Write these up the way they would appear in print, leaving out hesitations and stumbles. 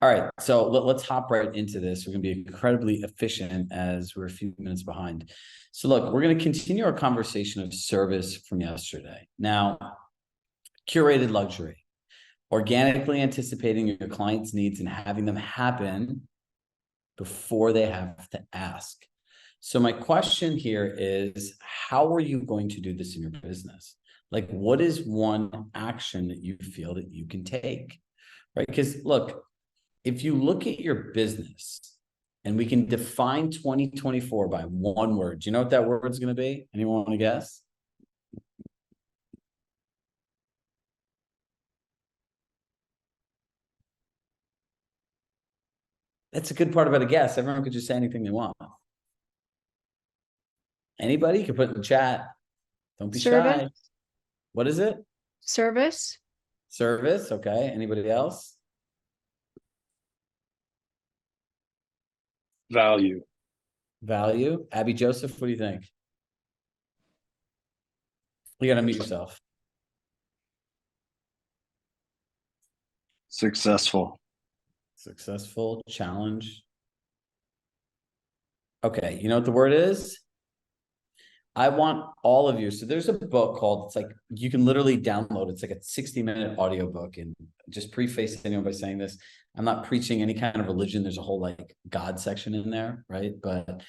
All right, so let's hop right into this. We're going to be incredibly efficient as we're a few minutes behind. So look, we're going to continue our conversation of service from yesterday. Now, curated luxury, organically anticipating your clients' needs and having them happen before they have to ask. So my question here is, how are you going to do this in your business? Like, what is one action that you feel that you can take, right? Because look, if you look at your business and we can define 2024 by one word, do you know what that word's going to be? Anyone want to guess? That's a good part about a guess. Everyone could just say anything they want. Anybody? You can put it in the chat. Don't be shy. What is it? Service. Service. Okay. Anybody else? Value. Value. Abby Joseph, what do you think? You got to mute yourself. Successful. Successful. Challenge. Okay. You know what the word is? I want all of you. So there's a book called, it's like, you can literally download. It's like a 60-minute audio book. And just preface anyone by saying this, I'm not preaching any kind of religion. There's a whole like God section in there, right? But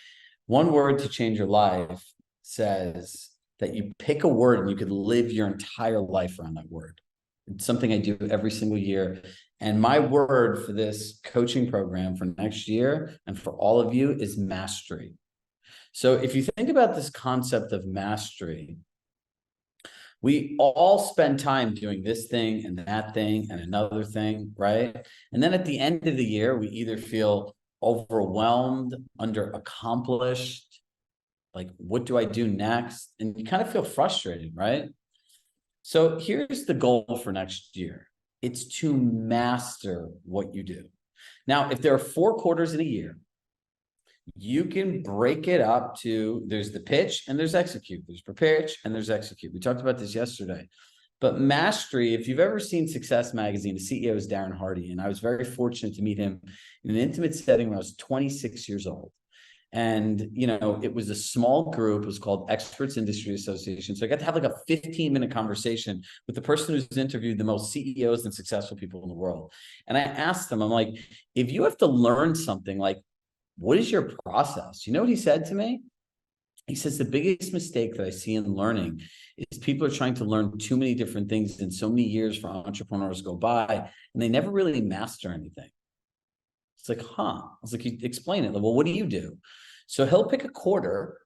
one word to change your life says that you pick a word and you could live your entire life around that word. It's something I do every single year. And my word for this coaching program for next year and for all of you is mastery. So if you think about this concept of mastery, we all spend time doing this thing and that thing and another thing, right? And then at the end of the year, we either feel overwhelmed, underaccomplished, like, what do I do next? And you kind of feel frustrated, right? So here's the goal for next year. It's to master what you do. Now, if there are 4 quarters in a year, you can break it up to, there's the pitch and there's execute. There's pitch and there's execute. We talked about this yesterday. But mastery, if you've ever seen Success Magazine, the CEO is Darren Hardy. And I was very fortunate to meet him in an intimate setting when I was 26 years old. And, you know, it was a small group. It was called Experts Industry Association. So I got to have like a 15-minute conversation with the person who's interviewed the most CEOs and successful people in the world. And I asked them, I'm like, if you have to learn something, like, what is your process? You know what he said to me? He says, the biggest mistake that I see in learning is people are trying to learn too many different things, and so many years for entrepreneurs go by and they never really master anything. It's like, huh? I was like, explain it. Like, well, what do you do? So he'll pick a quarter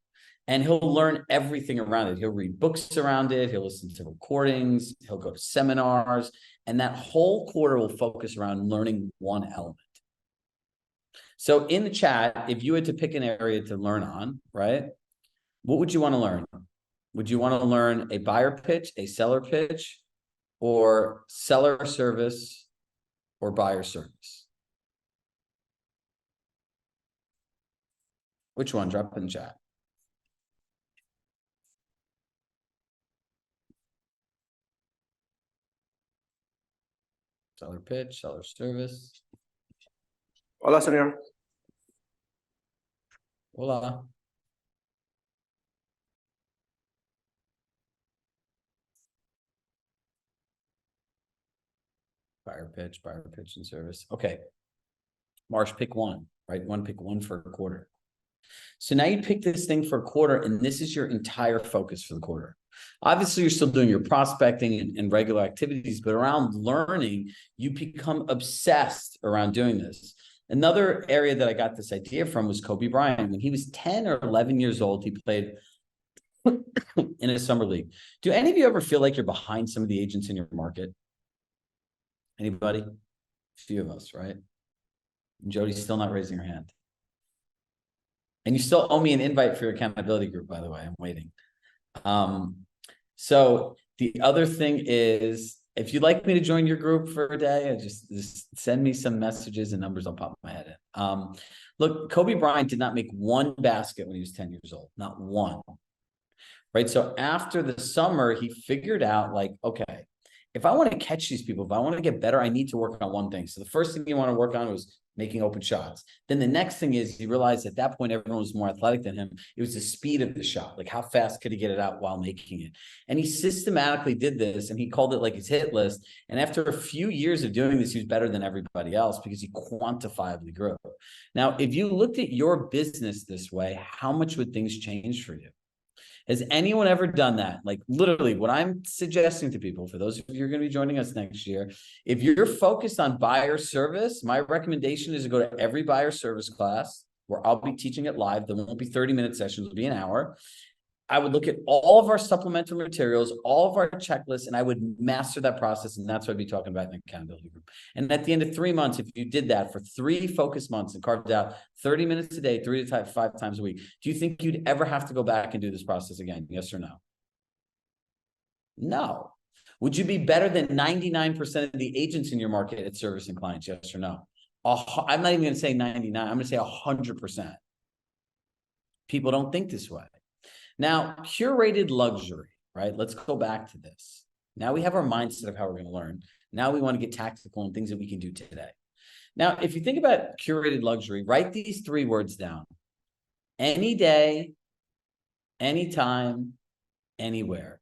and he'll learn everything around it. He'll read books around it. He'll listen to recordings. He'll go to seminars. And that whole quarter will focus around learning one element. So in the chat, if you had to pick an area to learn on, right, what would you want to learn? Would you want to learn a buyer pitch, a seller pitch, or seller service, or buyer service? Which one? Drop it in the chat. Seller pitch, seller service. Hola, señor. Hola. Buyer pitch and service. Okay. Marsh, pick one, right? Pick one for a quarter. So now you pick this thing for a quarter, and this is your entire focus for the quarter. Obviously, you're still doing your prospecting and regular activities, but around learning, you become obsessed around doing this. Another area that I got this idea from was Kobe Bryant. When he was 10 or 11 years old, he played in a summer league. Do any of you ever feel like you're behind some of the agents in your market? Anybody? A few of us, right? And Jody's still not raising her hand. And you still owe me an invite for your accountability group, by the way. I'm waiting. So the other thing is, if you'd like me to join your group for a day, just send me some messages and numbers. I'll pop my head in. Look, Kobe Bryant did not make one basket when he was 10 years old, not one. Right. So after the summer, he figured out, like, okay, if I want to catch these people, if I want to get better, I need to work on one thing. So the first thing you want to work on was making open shots. Then the next thing is you realize at that point, everyone was more athletic than him. It was the speed of the shot. Like how fast could he get it out while making it? And he systematically did this and he called it like his hit list. And after a few years of doing this, he was better than everybody else because he quantifiably grew. Now, if you looked at your business this way, how much would things change for you? Has anyone ever done that? Like literally what I'm suggesting to people, for those of you who are going to be joining us next year, if you're focused on buyer service, my recommendation is to go to every buyer service class where I'll be teaching it live. There won't be 30-minute sessions, it'll be an hour. I would look at all of our supplemental materials, all of our checklists, and I would master that process. And that's what I'd be talking about in the accountability group. And at the end of 3 months, if you did that for 3 focus months and carved out 30 minutes a day, 3 to 5 times a week, do you think you'd ever have to go back and do this process again? Yes or no? No. Would you be better than 99% of the agents in your market at servicing clients? Yes or no? I'm not even going to say 99. I'm going to say 100%. People don't think this way. Now, curated luxury, right? Let's go back to this. Now we have our mindset of how we're going to learn. Now we want to get tactical and things that we can do today. Now, if you think about curated luxury, write these 3 words down. Any day, anytime, anywhere.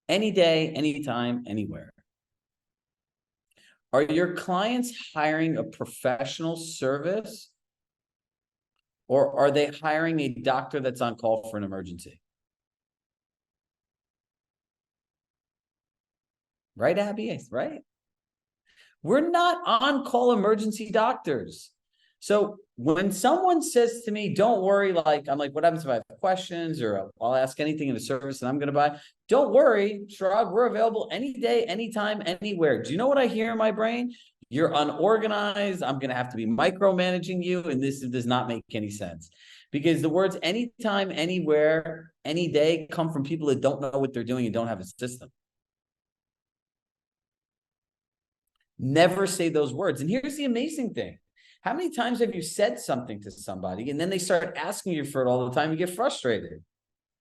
Any day, anytime, anywhere. Are your clients hiring a professional service? Or are they hiring a doctor that's on call for an emergency? Right, Abby? Right? We're not on-call emergency doctors. So when someone says to me, don't worry, like, I'm like, what happens if I have questions or I'll ask anything in the service that I'm going to buy? Don't worry, Chirag, we're available any day, anytime, anywhere. Do you know what I hear in my brain? You're unorganized. I'm going to have to be micromanaging you. And this does not make any sense because the words anytime, anywhere, any day come from people that don't know what they're doing and don't have a system. Never say those words. And here's the amazing thing. How many times have you said something to somebody and then they start asking you for it all the time? You get frustrated.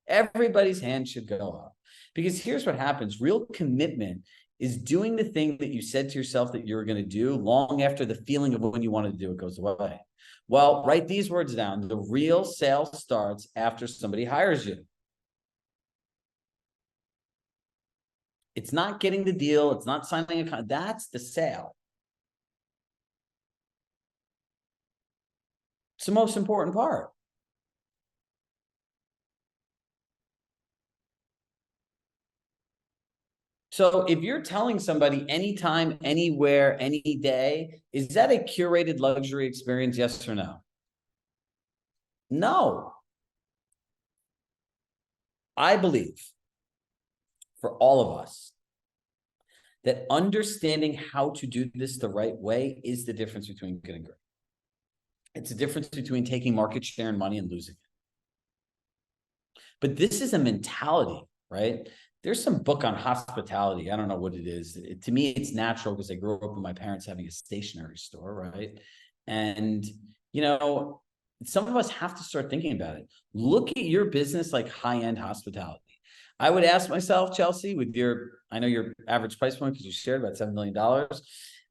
Everybody's hand should go up because here's what happens. Real commitment is doing the thing that you said to yourself that you were going to do long after the feeling of when you wanted to do it goes away. Well, write these words down. The real sale starts after somebody hires you. It's not getting the deal. It's not signing a contract. That's the sale. It's the most important part. So if you're telling somebody anytime, anywhere, any day, is that a curated luxury experience? Yes or no? No. I believe for all of us that understanding how to do this the right way is the difference between good and great. It's the difference between taking market share and money and losing it. But this is a mentality, right? There's some book on hospitality. I don't know what it is. To me, it's natural because I grew up with my parents having a stationery store, right? And, you know, some of us have to start thinking about it. Look at your business like high-end hospitality. I would ask myself, Chelsea, with I know your average price point because you shared about $7 million.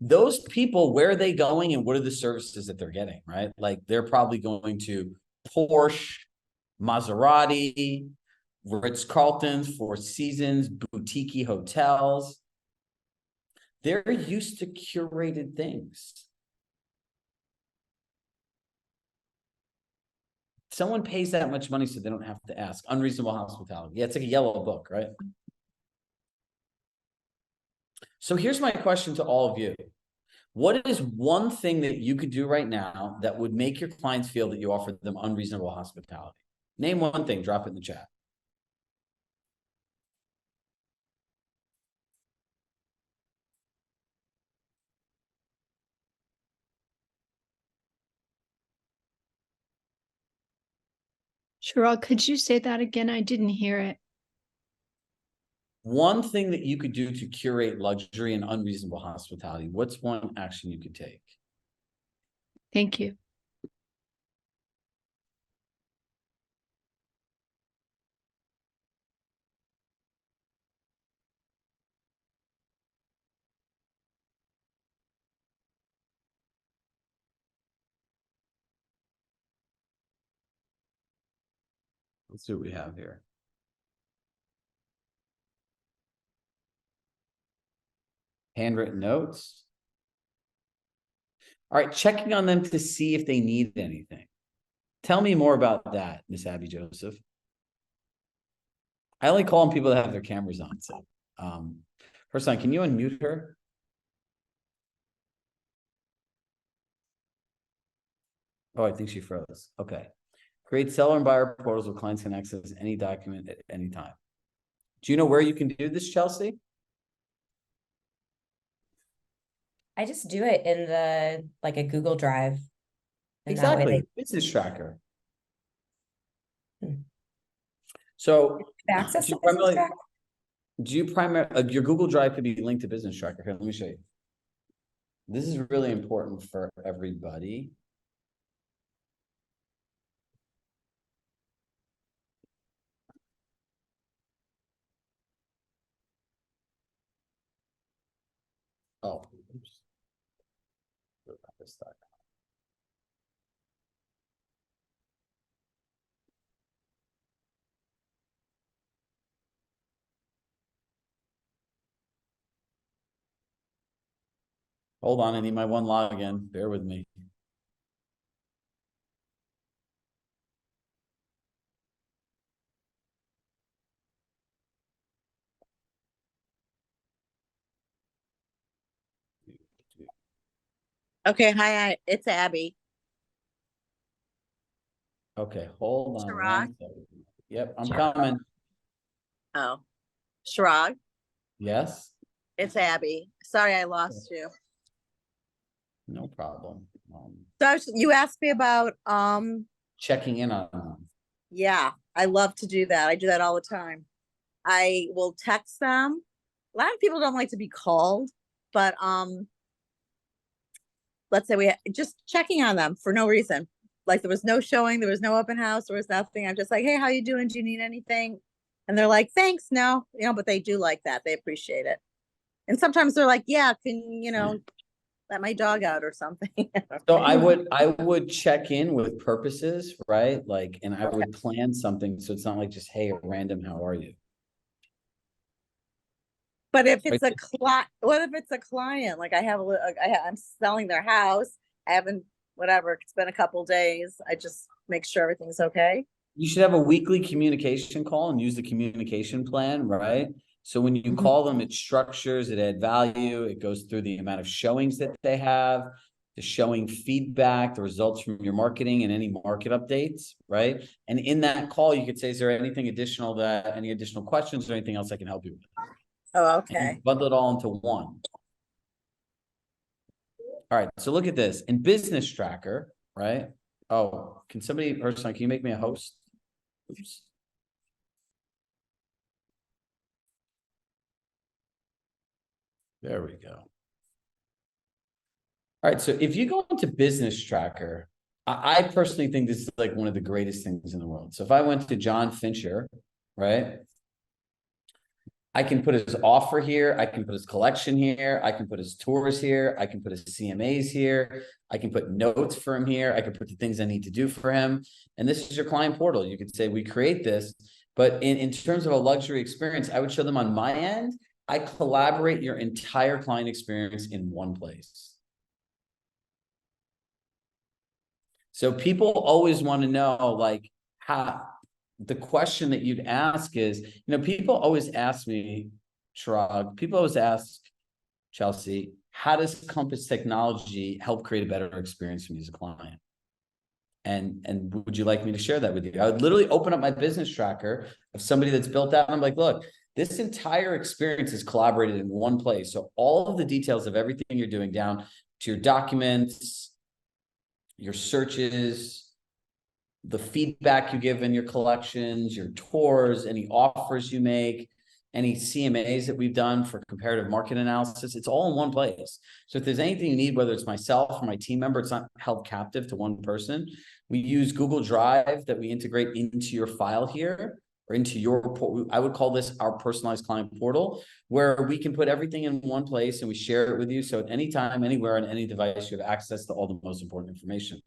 Those people, where are they going and what are the services that they're getting, right? Like they're probably going to Porsche, Maserati, Ritz-Carltons, Four Seasons, boutique hotels. They're used to curated things. Someone pays that much money so they don't have to ask. Unreasonable hospitality. Yeah, it's like a yellow book, right? So here's my question to all of you. What is one thing that you could do right now that would make your clients feel that you offer them unreasonable hospitality? Name one thing, drop it in the chat. Chirag, could you say that again? I didn't hear it. One thing that you could do to curate luxury and unreasonable hospitality. What's one action you could take? Thank you. Let's see what we have here. Handwritten notes. All right, checking on them to see if they need anything. Tell me more about that, Miss Abby Joseph. I only call on people that have their cameras on. So, first time, can you unmute her? Oh, I think she froze. Okay. Create seller and buyer portals where clients can access any document at any time. Do you know where you can do this, Chelsea? I just do it in the like a Google Drive. And that way Exactly. Business tracker. Hmm. So they access do the you business primarily, tracker? do you primarily your Google Drive could be linked to business tracker? Here, let me show you. This is really important for everybody. Oh, oops. What about this stuff? Hold on, I need my one login. Bear with me. Okay, hi, it's Abby. Okay, hold on Chirag? 1 second. Yep, I'm Sure. coming. Oh, Chirag, Yes, it's Abby. Sorry, I lost you. no problem. So you asked me about, Checking in on them. yeah, I love to do that. I do that all the time. I will text them. A lot of people don't like to be called, but, let's say just checking on them for no reason. Like there was no showing, there was no open house, there was nothing. I'm just like, hey, how you doing? Do you need anything? And they're like, thanks, no, but they do like that. They appreciate it. And sometimes they're like, yeah, can, let my dog out or something. So I would check in with purposes, right? Like, and I would plan something so it's not like just, hey, random, how are you? But if it's a client, what if it's a client? Like I'm selling their house. I haven't, whatever, it's been a couple days. I just make sure everything's okay. You should have a weekly communication call and use the communication plan, right? So when you call them, it structures, it adds value, it goes through the amount of showings that they have, the showing feedback, the results from your marketing and any market updates, right? And in that call, you could say, is there anything additional any additional questions or anything else I can help you with? Oh, And okay. you bundle it all into one. All right, so look at this. In Business Tracker, right? Oh, can you make me a host? Oops. There we go. All right, so if you go into Business Tracker, I personally think this is like one of the greatest things in the world. So if I went to John Fincher, right? I can put his offer here. I can put his collection here. I can put his tours here. I can put his CMAs here. I can put notes for him here. I can put the things I need to do for him. And this is your client portal. You could say, we create this, but in terms of a luxury experience, I would show them on my end, I collaborate your entire client experience in one place. So people always want to know, like, how the question that you'd ask is, people always ask me, Chirag, people always ask Chelsea, how does Compass Technology help create a better experience for me as a client? And would you like me to share that with you? I would literally open up my business tracker of somebody that's built that. And I'm like, look, this entire experience is collaborated in one place. So all of the details of everything you're doing down to your documents, your searches, the feedback you give in your collections, your tours, any offers you make, any CMAs that we've done for comparative market analysis, it's all in one place. So if there's anything you need, whether it's myself or my team member, it's not held captive to one person. We use Google Drive that we integrate into your file here. or into I would call this our personalized client portal, where we can put everything in one place and we share it with you. So at any time, anywhere, on any device, you have access to all the most important information.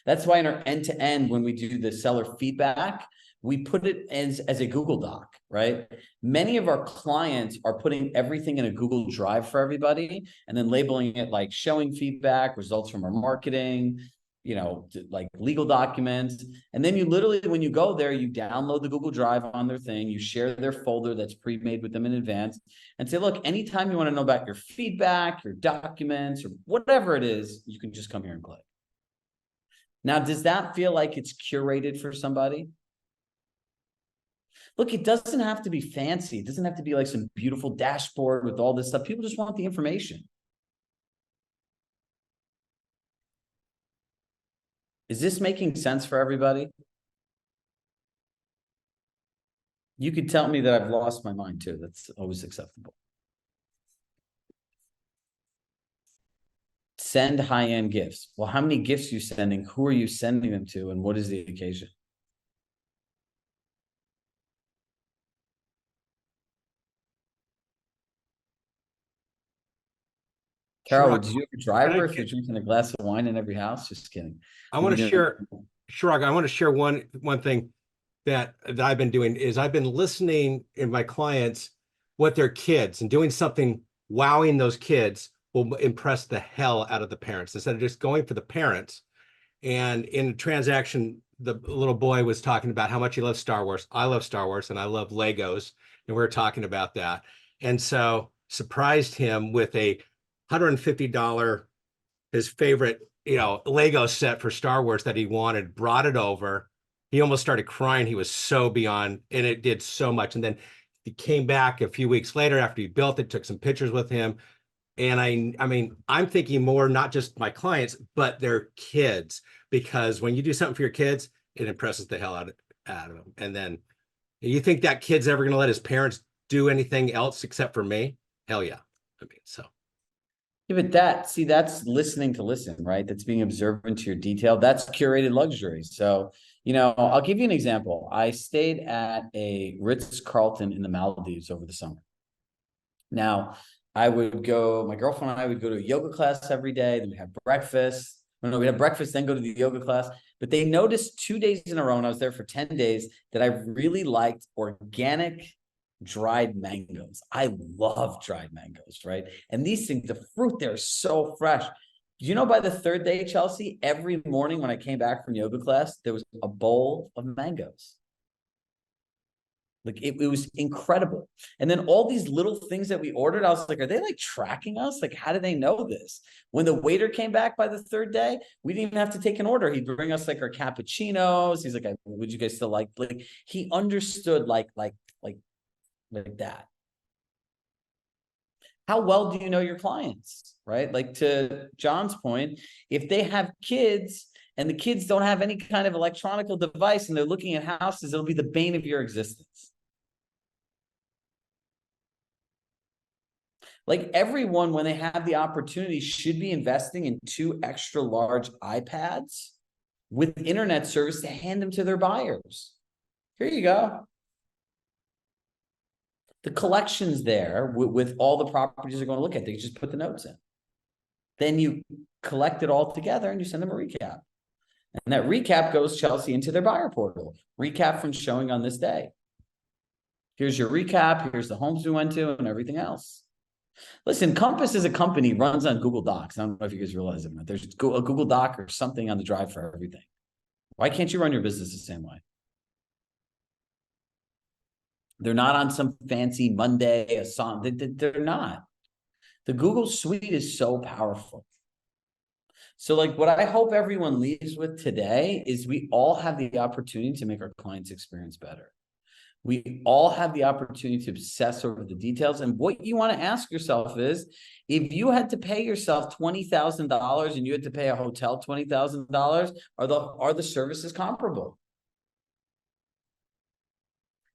That's why in our end-to-end, when we do the seller feedback, we put it as a Google Doc, right? Many of our clients are putting everything in a Google Drive for everybody and then labeling it like showing feedback, results from our marketing, like legal documents. And then you literally, when you go there, you download the Google Drive on their thing, you share their folder that's pre-made with them in advance and say, look, anytime you want to know about your feedback, your documents, or whatever it is, you can just come here and click. Now, does that feel like it's curated for somebody? Look, it doesn't have to be fancy. It doesn't have to be like some beautiful dashboard with all this stuff. People just want the information. Is this making sense for everybody? You could tell me that I've lost my mind too. That's always acceptable. Send high-end gifts. Well, how many gifts are you sending? Who are you sending them to? And what is the occasion? Carol, would you have a driver if you're drinking a glass of wine in every house? Just kidding. I want to share, Chirag, I want to share one thing that I've been doing is I've been listening in my clients what their kids and doing something wowing those kids will impress the hell out of the parents instead of just going for the parents. And in a transaction, the little boy was talking about how much he loves Star Wars. I love Star Wars and I love Legos. And we were talking about that. And so surprised him with a $150, his favorite, Lego set for Star Wars that he wanted, brought it over. He almost started crying. He was so beyond, and it did so much. And then he came back a few weeks later after he built it, took some pictures with him. And I mean, I'm thinking more, not just my clients, but their kids, because when you do something for your kids, it impresses the hell out of them. And then you think that kid's ever going to let his parents do anything else except for me? Hell yeah. I mean, so. Yeah, but that's listening to listen, right? That's being observant to your detail. That's curated luxury. So, I'll give you an example. I stayed at a Ritz-Carlton in the Maldives over the summer. Now, my girlfriend and I would go to a yoga class every day. Then we have breakfast. We'd have breakfast, then go to the yoga class. But they noticed 2 days in a row, and I was there for 10 days, that I really liked organic dried mangoes. I love dried mangoes, right? And these things, the fruit there is so fresh. By the third day, Chelsea, every morning when I came back from yoga class, there was a bowl of mangoes. Like it was incredible. And then all these little things that we ordered, I was like, are they like tracking us? Like, how do they know this? When the waiter came back by the third day, we didn't even have to take an order. He'd bring us like our cappuccinos. He's like, would you guys still like he understood like that. How well do you know your clients, right? Like to John's point, if they have kids and the kids don't have any kind of electronic device and they're looking at houses, it'll be the bane of your existence. Like everyone, when they have the opportunity, should be investing in 2 extra large iPads with internet service to hand them to their buyers. Here you go. The collection's there with all the properties they're going to look at. They just put the notes in. Then you collect it all together and you send them a recap. And that recap goes, Chelsea, into their buyer portal. Recap from showing on this day. Here's your recap. Here's the homes we went to and everything else. Listen, Compass as a company runs on Google Docs. I don't know if you guys realize it, but there's a Google Doc or something on the drive for everything. Why can't you run your business the same way? They're not on some fancy Monday, a song. They're not. The Google Suite is so powerful. So like what I hope everyone leaves with today is we all have the opportunity to make our clients' experience better. We all have the opportunity to obsess over the details. And what you want to ask yourself is, if you had to pay yourself $20,000 and you had to pay a hotel $20,000, are the services comparable?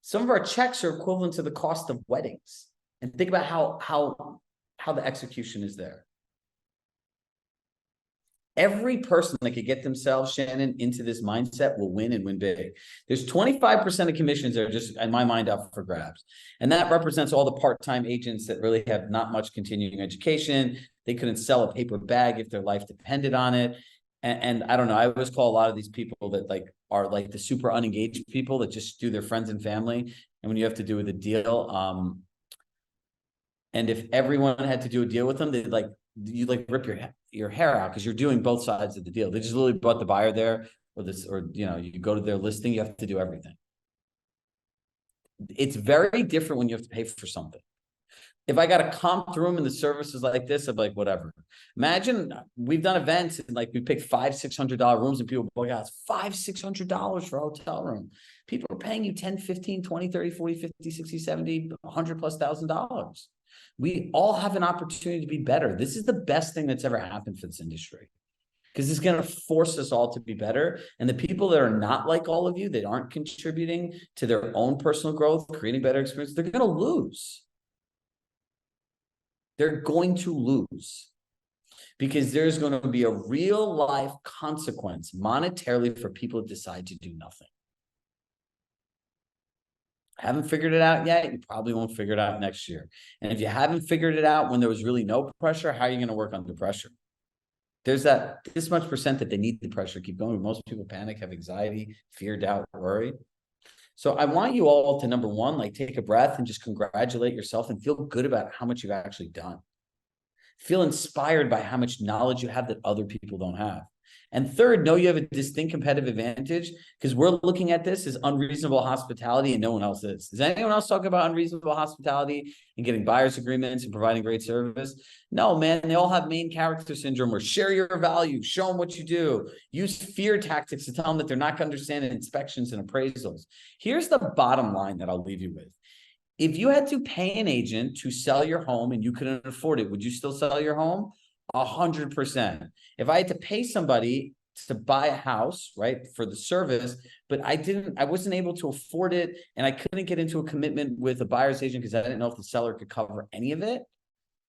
Some of our checks are equivalent to the cost of weddings. And think about how the execution is there. Every person that could get themselves, Shannon, into this mindset will win and win big. There's 25% of commissions that are just, in my mind, up for grabs. And that represents all the part-time agents that really have not much continuing education. They couldn't sell a paper bag if their life depended on it. And I don't know, I always call a lot of these people that like are like the super unengaged people that just do their friends and family. And when you have to do with a deal, and if everyone had to do a deal with them, they'd like, you like rip your hair out because you're doing both sides of the deal. They just literally brought the buyer there, or you go to their listing, you have to do everything. It's very different when you have to pay for something. If I got a comped room and the service is like this, I'm like, whatever. Imagine we've done events and like we picked $500-600 rooms and people go, yeah, it's $500-600 for a hotel room. People are paying you 10, 15, 20, 30, 40, 50, 60, 70, $100,000+. We all have an opportunity to be better. This is the best thing that's ever happened for this industry, because it's going to force us all to be better. And the people that are not like all of you, that aren't contributing to their own personal growth, creating better experience, they're going to lose. They're going to lose because there's going to be a real life consequence monetarily for people that decide to do nothing. Haven't figured it out yet, you probably won't figure it out next year. And if you haven't figured it out when there was really no pressure, how are you going to work under pressure? There's this much percent that they need the pressure to keep going. Most people panic, have anxiety, fear, doubt, worry. So I want you all to, number one, like take a breath and just congratulate yourself and feel good about how much you've actually done. Feel inspired by how much knowledge you have that other people don't have. And third, know you have a distinct competitive advantage, because we're looking at this as unreasonable hospitality and no one else is. Is anyone else talking about unreasonable hospitality and getting buyer's agreements and providing great service? No, man, they all have main character syndrome, or share your value, show them what you do, use fear tactics to tell them that they're not going to understand inspections and appraisals. Here's the bottom line that I'll leave you with. If you had to pay an agent to sell your home and you couldn't afford it, would you still sell your home? 100%. If I had to pay somebody to buy a house, right, for the service, but I wasn't able to afford it, and I couldn't get into a commitment with a buyer's agent because I didn't know if the seller could cover any of it,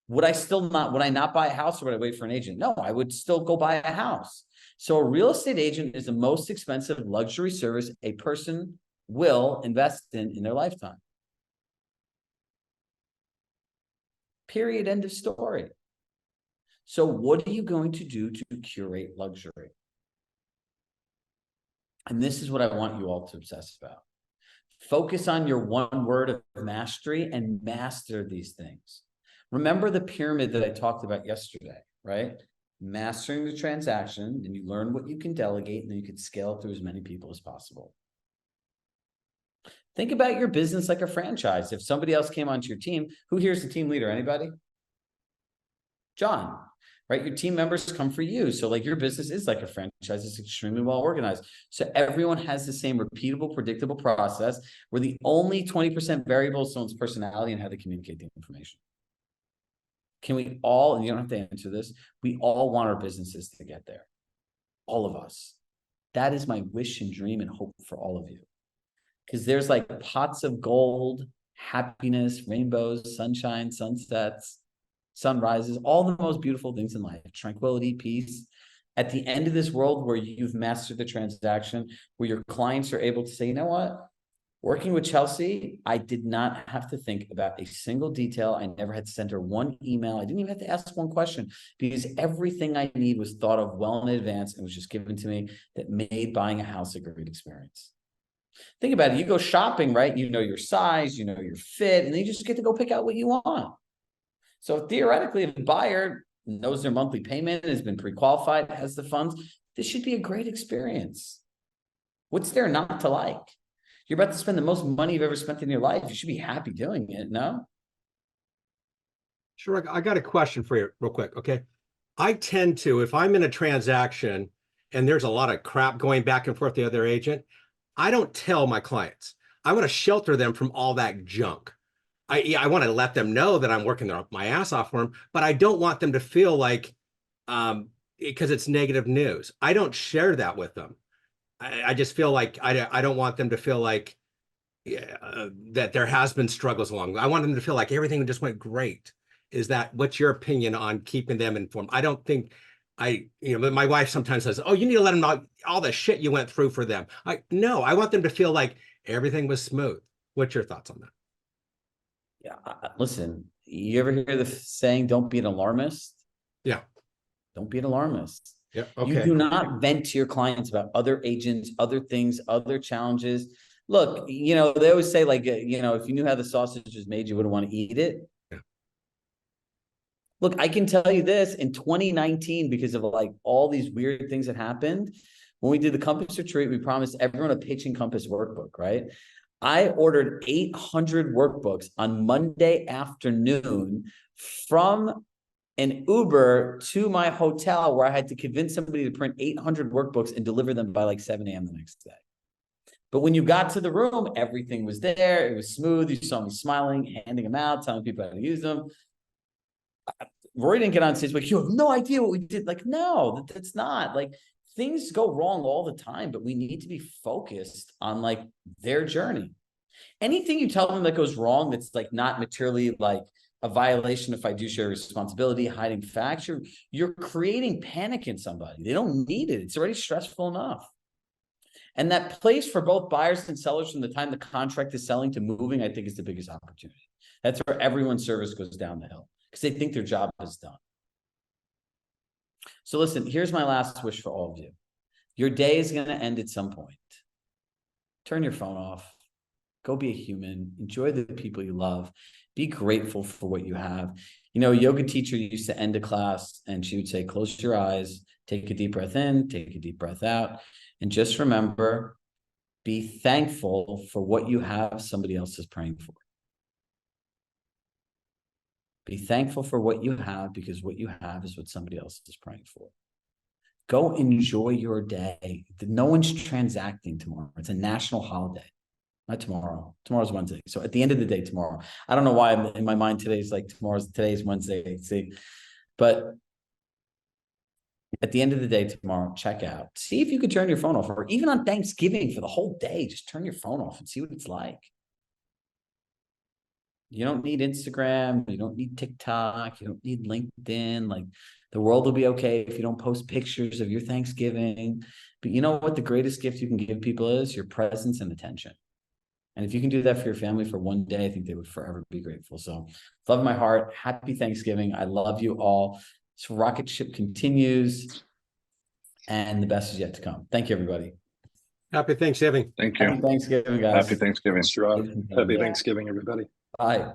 would I not buy a house, or would I wait for an agent? No, I would still go buy a house. So a real estate agent is the most expensive luxury service a person will invest in their lifetime. Period. End of story. So what are you going to do to curate luxury? And this is what I want you all to obsess about. Focus on your one word of mastery and master these things. Remember the pyramid that I talked about yesterday, right? Mastering the transaction, and you learn what you can delegate, and then you can scale it through as many people as possible. Think about your business like a franchise. If somebody else came onto your team, who here's the team leader? Anybody? John, right? Your team members come for you. So like your business is like a franchise. It's extremely well organized. So everyone has the same repeatable, predictable process where the only 20% variable is someone's personality and how they communicate the information. Can we all, and you don't have to answer this, we all want our businesses to get there. All of us. That is my wish and dream and hope for all of you. Because there's like pots of gold, happiness, rainbows, sunshine, sunsets, sunrises, all the most beautiful things in life, tranquility, peace. At the end of this world where you've mastered the transaction, where your clients are able to say, you know what? Working with Chelsea, I did not have to think about a single detail. I never had to send her one email. I didn't even have to ask one question, because everything I need was thought of well in advance and was just given to me, that made buying a house a great experience. Think about it. You go shopping, right? You know your size, you know your fit, and then you just get to go pick out what you want. So theoretically, if a buyer knows their monthly payment, has been pre-qualified, has the funds, this should be a great experience. What's there not to like? You're about to spend the most money you've ever spent in your life. You should be happy doing it, no? Sure. I got a question for you real quick. Okay. I tend to, if I'm in a transaction and there's a lot of crap going back and forth with the other agent, I don't tell my clients. I want to shelter them from all that junk. I want to let them know that I'm working my ass off for them, but I don't want them to feel like, because it's negative news. I don't share that with them. I just feel like I don't want them to feel like that there has been struggles along. I want them to feel like everything just went great. What's your opinion on keeping them informed? I don't think my wife sometimes says, oh, you need to let them know all the shit you went through for them. No, I want them to feel like everything was smooth. What's your thoughts on that? Yeah, listen, you ever hear the saying, don't be an alarmist? Yeah. Don't be an alarmist. Yeah. You Okay. do not vent to your clients about other agents, other things, other challenges. Look, they always say, like, if you knew how the sausage was made, you wouldn't want to eat it. Yeah. Look, I can tell you this, in 2019, because of like all these weird things that happened, when we did the Compass retreat, we promised everyone a Pitch and Compass workbook, right? I ordered 800 workbooks on Monday afternoon from an Uber to my hotel, where I had to convince somebody to print 800 workbooks and deliver them by like 7 a.m. the next day. But when you got to the room, everything was there. It was smooth. You saw me smiling, handing them out, telling people how to use them. Rory didn't get on stage like, you have no idea what we did. Like, no, that's not. Like, things go wrong all the time, but we need to be focused on like their journey. Anything you tell them that goes wrong, that's like not materially like a violation of fiduciary responsibility, hiding facts, you're creating panic in somebody. They don't need it. It's already stressful enough. And that place for both buyers and sellers, from the time the contract is selling to moving, I think is the biggest opportunity. That's where everyone's service goes down the hill, because they think their job is done. So listen, here's my last wish for all of you. Your day is going to end at some point. Turn your phone off. Go be a human. Enjoy the people you love. Be grateful for what you have. A yoga teacher used to end a class and she would say, close your eyes, take a deep breath in, take a deep breath out. And just remember, be thankful for what you have somebody else is praying for. Be thankful for what you have, because what you have is what somebody else is praying for. Go enjoy your day. No one's transacting tomorrow. It's a national holiday. Not tomorrow. Tomorrow's Wednesday. So at the end of the day, tomorrow. I don't know why in my mind today's like today's Wednesday. See, but at the end of the day, tomorrow, check out. See if you could turn your phone off, or even on Thanksgiving for the whole day, just turn your phone off and see what it's like. You don't need Instagram. You don't need TikTok. You don't need LinkedIn. Like, the world will be okay if you don't post pictures of your Thanksgiving. But you know what the greatest gift you can give people is? Your presence and attention. And if you can do that for your family for one day, I think they would forever be grateful. So, love my heart. Happy Thanksgiving. I love you all. This rocket ship continues, and the best is yet to come. Thank you, everybody. Happy Thanksgiving. Thank you. Happy Thanksgiving, guys. Happy Thanksgiving. Happy Thanksgiving, everybody. Bye.